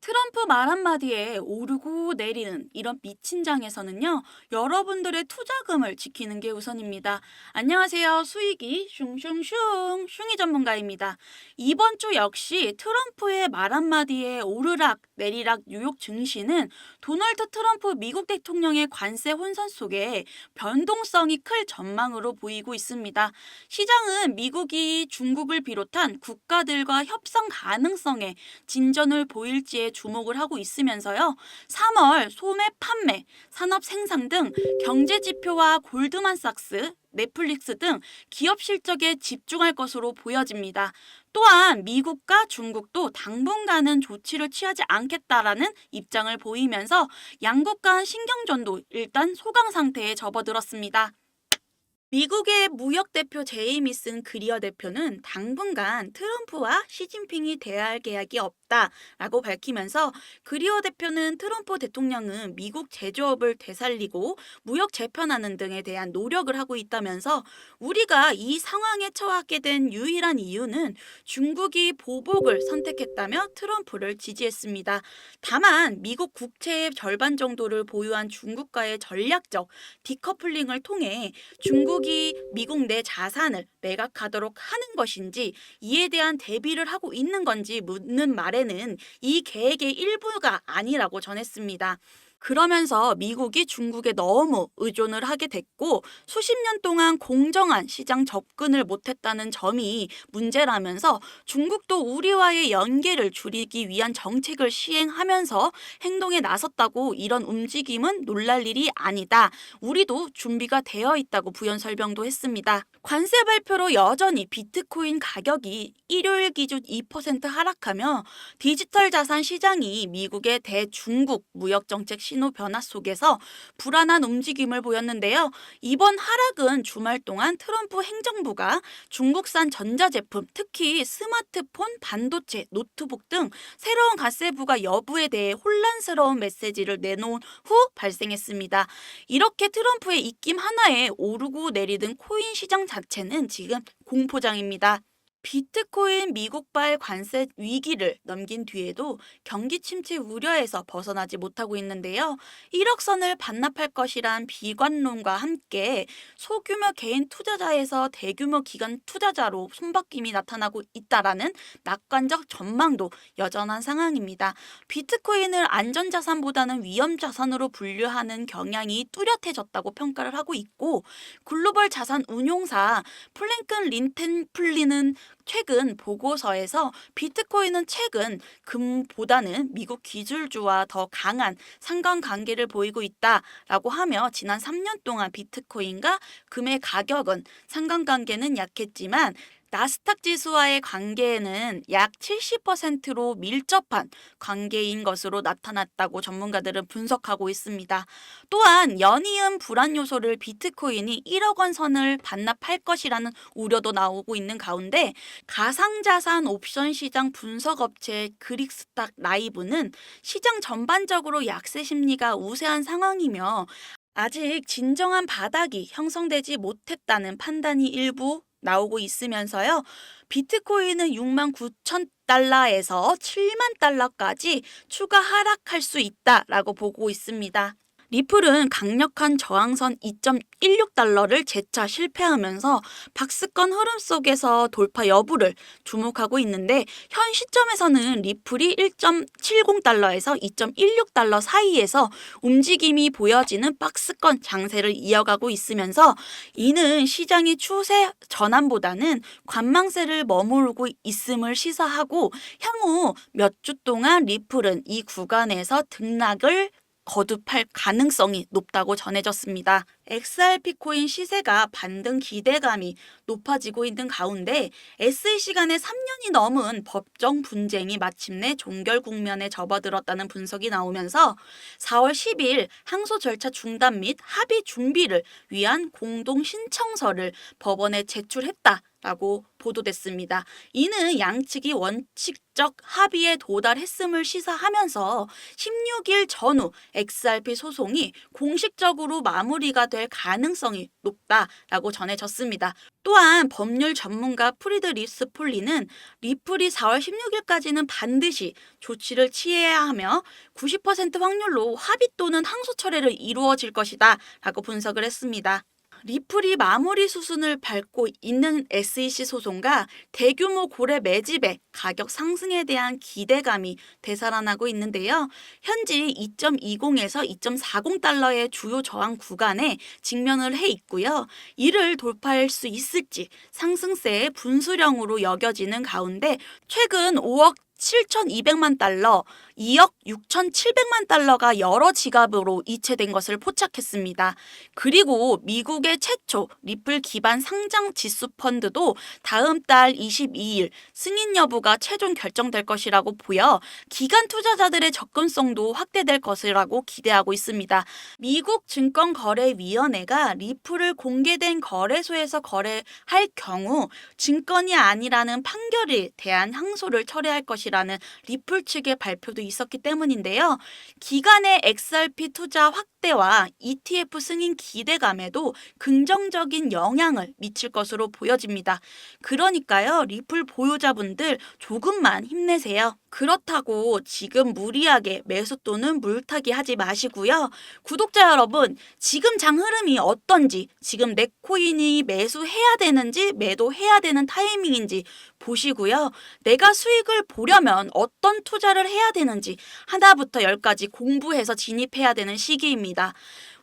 트럼프 말 한마디에 오르고 내리는 이런 미친장에서는요, 여러분들의 투자금을 지키는 게 우선입니다. 안녕하세요. 수익이 슝슝슝 슝이 전문가입니다. 이번 주 역시 트럼프의 말 한마디에 오르락 내리락 뉴욕 증시는 도널드 트럼프 미국 대통령의 관세 혼선 속에 변동성이 클 전망으로 보이고 있습니다. 시장은 미국이 중국을 비롯한 국가들과 협상 가능성에 진전을 보일지에 주목을 하고 있으면서요. 3월 소매 판매, 산업 생산 등 경제 지표와 골드만삭스, 넷플릭스 등 기업 실적에 집중할 것으로 보여집니다. 또한 미국과 중국도 당분간은 조치를 취하지 않겠다라는 입장을 보이면서 양국 간 신경전도 일단 소강 상태에 접어들었습니다. 미국의 무역 대표 제이미슨 그리어 대표는 당분간 트럼프와 시진핑이 대화할 계약이 없다라고 밝히면서 그리어 대표는 트럼프 대통령은 미국 제조업을 되살리고 무역 재편하는 등에 대한 노력을 하고 있다면서 우리가 이 상황에 처하게 된 유일한 이유는 중국이 보복을 선택했다며 트럼프를 지지했습니다. 다만 미국 국채의 절반 정도를 보유한 중국과의 전략적 디커플링을 통해 중국이 미국 내 자산을 매각하도록 하는 것인지 이에 대한 대비를 하고 있는 건지 묻는 말에는 이 계획의 일부가 아니라고 전했습니다. 그러면서 미국이 중국에 너무 의존을 하게 됐고 수십 년 동안 공정한 시장 접근을 못했다는 점이 문제라면서 중국도 우리와의 연계를 줄이기 위한 정책을 시행하면서 행동에 나섰다고 이런 움직임은 놀랄 일이 아니다. 우리도 준비가 되어 있다고 부연 설명도 했습니다. 관세 발표로 여전히 비트코인 가격이 일요일 기준 2% 하락하며 디지털 자산 시장이 미국의 대중국 무역 정책 신호 변화 속에서 불안한 움직임을 보였는데요. 이번 하락은 주말 동안 트럼프 행정부가 중국산 전자제품, 특히 스마트폰, 반도체, 노트북 등 새로운 관세 부과 여부에 대해 혼란스러운 메시지를 내놓은 후 발생했습니다. 이렇게 트럼프의 입김 하나에 오르고 내리던 코인 시장 자체는 지금 공포장입니다. 비트코인 미국발 관세 위기를 넘긴 뒤에도 경기 침체 우려에서 벗어나지 못하고 있는데요. 1억 선을 반납할 것이란 비관론과 함께 소규모 개인 투자자에서 대규모 기관 투자자로 손바뀜이 나타나고 있다라는 낙관적 전망도 여전한 상황입니다. 비트코인을 안전자산보다는 위험자산으로 분류하는 경향이 뚜렷해졌다고 평가를 하고 있고 글로벌 자산 운용사 플랭큰 린텐플리는 최근 보고서에서 비트코인은 최근 금보다는 미국 기술주와 더 강한 상관관계를 보이고 있다라고 하며 지난 3년 동안 비트코인과 금의 가격은 상관관계는 약했지만 나스닥 지수와의 관계는 약 70%로 밀접한 관계인 것으로 나타났다고 전문가들은 분석하고 있습니다. 또한 연이은 불안 요소를 비트코인이 1억 원 선을 반납할 것이라는 우려도 나오고 있는 가운데 가상자산 옵션 시장 분석업체 그릭스탁 라이브는 시장 전반적으로 약세 심리가 우세한 상황이며 아직 진정한 바닥이 형성되지 못했다는 판단이 일부 나오고 있으면서요. 비트코인은 6만 9천 달러에서 7만 달러까지 추가 하락할 수 있다라고 보고 있습니다. 리플은 강력한 저항선 2.16달러를 재차 실패하면서 박스권 흐름 속에서 돌파 여부를 주목하고 있는데 현 시점에서는 리플이 1.70달러에서 2.16달러 사이에서 움직임이 보여지는 박스권 장세를 이어가고 있으면서 이는 시장의 추세 전환보다는 관망세를 머무르고 있음을 시사하고 향후 몇 주 동안 리플은 이 구간에서 등락을 거듭할 가능성이 높다고 전해졌습니다. XRP 코인 시세가 반등 기대감이 높아지고 있는 가운데 SEC 간의 3년이 넘은 법정 분쟁이 마침내 종결 국면에 접어들었다는 분석이 나오면서 4월 10일 항소 절차 중단 및 합의 준비를 위한 공동 신청서를 법원에 제출했다. 라고 보도됐습니다. 이는 양측이 원칙적 합의에 도달했음을 시사하면서 16일 전후 XRP 소송이 공식적으로 마무리가 될 가능성이 높다라고 전해졌습니다. 또한 법률 전문가 프리드 리스폴리는 리플이 4월 16일까지는 반드시 조치를 취해야 하며 90% 확률로 합의 또는 항소 철회를 이루어질 것이다 라고 분석을 했습니다. 리플이 마무리 수순을 밟고 있는 SEC 소송과 대규모 고래 매집의 가격 상승에 대한 기대감이 되살아나고 있는데요. 현지 2.20에서 2.40달러의 주요 저항 구간에 직면을 해 있고요. 이를 돌파할 수 있을지 상승세의 분수령으로 여겨지는 가운데 최근 5억 7,200만 달러, 2억 6,700만 달러가 여러 지갑으로 이체된 것을 포착했습니다. 그리고 미국의 최초 리플 기반 상장 지수 펀드도 다음 달 22일 승인 여부가 최종 결정될 것이라고 보여 기관 투자자들의 접근성도 확대될 것이라고 기대하고 있습니다. 미국 증권거래위원회가 리플을 공개된 거래소에서 거래할 경우 증권이 아니라는 판결에 대한 항소를 철회할 것이라는 리플 측의 발표도 있었기 때문인데요. 기간의 XRP 투자 확대와 ETF 승인 기대감에도 긍정적인 영향을 미칠 것으로 보여집니다. 그러니까요, 리플 보유자분들 조금만 힘내세요. 그렇다고 지금 무리하게 매수 또는 물타기 하지 마시고요. 구독자 여러분, 지금 장 흐름이 어떤지, 지금 내 코인이 매수해야 되는지 매도해야 되는 타이밍인지 보시고요. 내가 수익을 보려면 어떤 투자를 해야 되는지 하나부터 열까지 공부해서 진입해야 되는 시기입니다.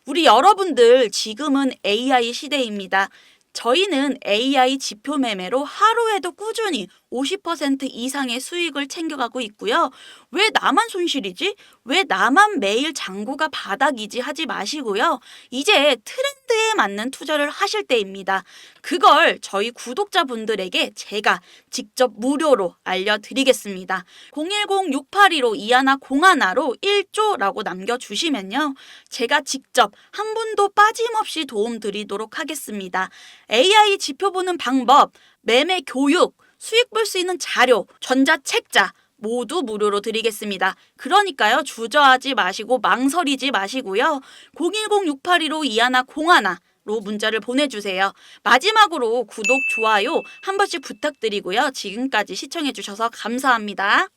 우리 여러분들 지금은 AI 시대입니다. 저희는 AI 지표 매매로 하루에도 꾸준히 50% 이상의 수익을 챙겨가고 있고요. 왜 나만 손실이지? 왜 나만 매일 잔고가 바닥이지? 하지 마시고요. 이제 트렌드에 맞는 투자를 하실 때입니다. 그걸 저희 구독자분들에게 제가 직접 무료로 알려드리겠습니다. 010-681-2101로 1조라고 남겨주시면요. 제가 직접 한 분도 빠짐없이 도움 드리도록 하겠습니다. AI 지표 보는 방법, 매매 교육, 수익 볼 수 있는 자료, 전자책자 모두 무료로 드리겠습니다. 그러니까요. 주저하지 마시고 망설이지 마시고요. 010-681-2101로 문자를 보내주세요. 마지막으로 구독, 좋아요 한 번씩 부탁드리고요. 지금까지 시청해주셔서 감사합니다.